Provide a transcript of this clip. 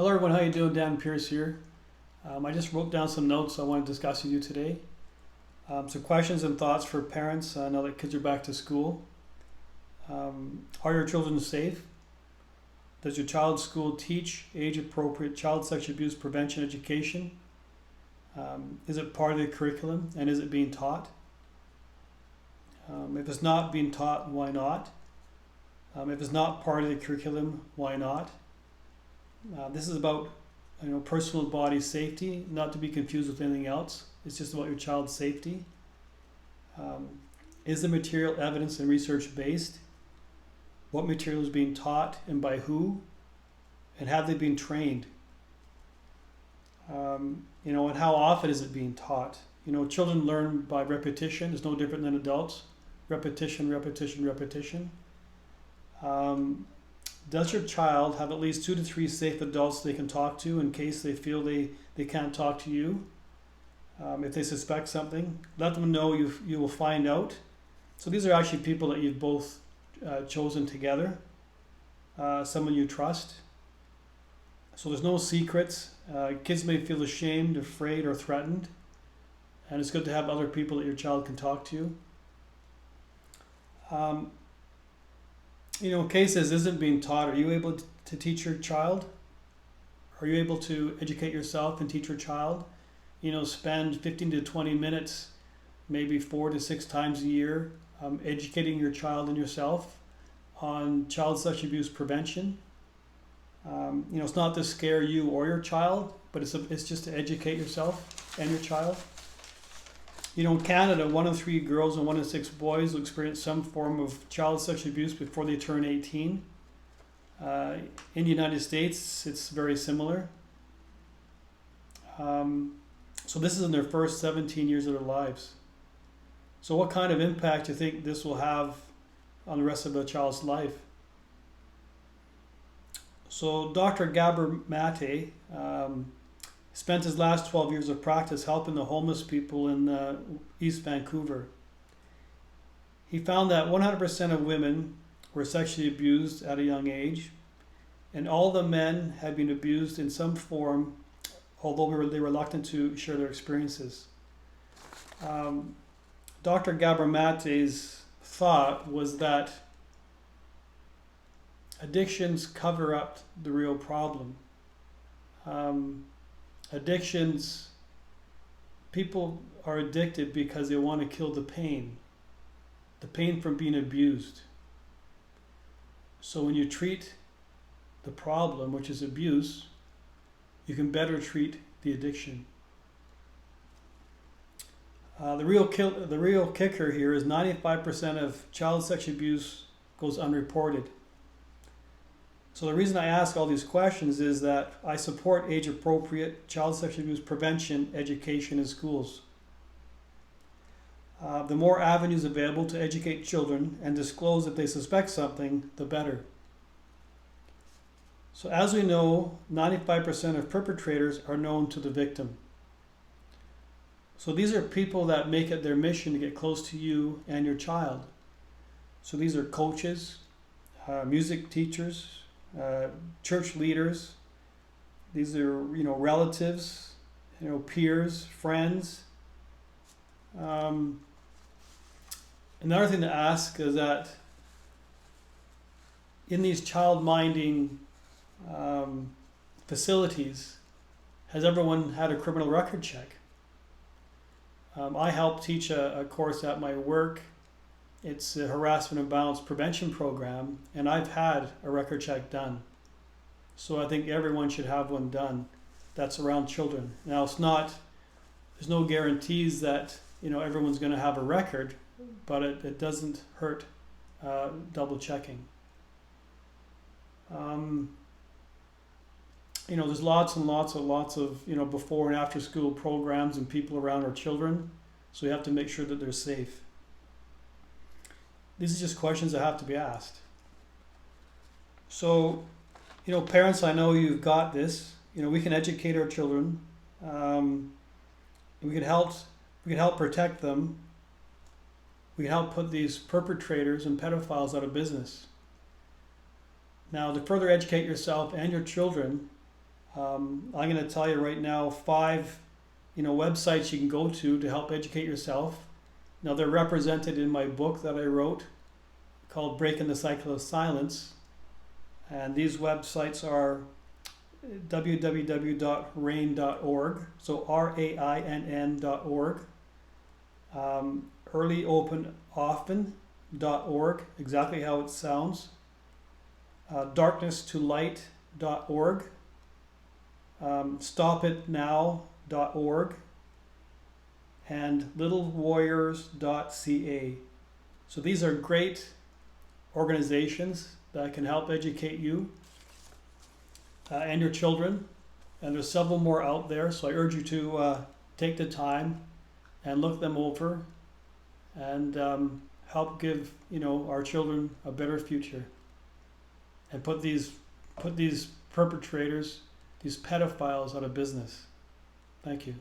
Hello everyone, how you doing? Dan Pierce here. I just wrote down some notes I want to discuss with you today. Some questions and thoughts for parents now that kids are back to school. Are your children safe? Does your child's school teach age-appropriate child sexual abuse prevention education? Is it part of the curriculum and is it being taught? If it's not being taught, why not? If it's not part of the curriculum, why not? This is about personal body safety, not to be confused with anything else. It's just about your child's safety. Is the material evidence and research based? What material is being taught and by who? And have they been trained? And how often is it being taught? Children learn by repetition. It's no different than adults. Repetition, repetition, repetition. Does your child have at least 2 to 3 safe adults they can talk to in case they feel they can't talk to you? If they suspect something, let them know you will find out. So these are actually people that you've both chosen together, someone you trust. So there's no secrets. Kids may feel ashamed, afraid, or threatened. And it's good to have other people that your child can talk to. In cases isn't being taught, are you able to teach your child? Are you able to educate yourself and teach your child? Spend 15 to 20 minutes, maybe 4 to 6 times a year, educating your child and yourself on child sexual abuse prevention. It's not to scare you or your child, but it's just to educate yourself and your child. In Canada, 1 in 3 girls and 1 in 6 boys will experience some form of child sexual abuse before they turn 18. In the United States, it's very similar. So this is in their first 17 years of their lives. So what kind of impact do you think this will have on the rest of the child's life? So Dr. Gabor Mate spent his last 12 years of practice helping the homeless people in East Vancouver. He found that 100% of women were sexually abused at a young age, and all the men had been abused in some form, although they were reluctant to share their experiences. Dr. Gabor Mate's thought was that addictions cover up the real problem. Addictions, people are addicted because they want to kill the pain from being abused. So when you treat the problem, which is abuse, you can better treat the addiction. The real kicker here is 95% of child sexual abuse goes unreported. So the reason I ask all these questions is that I support age-appropriate child sexual abuse prevention education in schools. The more avenues available to educate children and disclose if they suspect something, the better. So as we know, 95% of perpetrators are known to the victim. So these are people that make it their mission to get close to you and your child. So these are coaches, music teachers, church leaders. These are relatives, peers, friends. Another thing to ask is that in these child minding facilities, has everyone had a criminal record check? I help teach a course at my work. It's a harassment and violence prevention program, and I've had a record check done. So I think everyone should have one done that's around children. Now there's no guarantees that everyone's going to have a record, but it doesn't hurt double checking. There's lots and lots of before and after school programs and people around our children, so we have to make sure that they're safe. These are just questions that have to be asked. So, parents, I know you've got this. We can educate our children. We can help protect them. We can help put these perpetrators and pedophiles out of business. Now, to further educate yourself and your children, I'm going to tell you right now 5, websites you can go to help educate yourself. Now they're represented in my book that I wrote called Breaking the Cycle of Silence. And these websites are www.rainn.org, so RAINN.org, earlyopenoften.org, exactly how it sounds, darknesstolight.org, stopitnow.org, and littlewarriors.ca. So these are great organizations that can help educate you and your children. And there's several more out there, so I urge you to take the time and look them over and help give our children a better future, and put these perpetrators, these pedophiles, out of business. Thank you.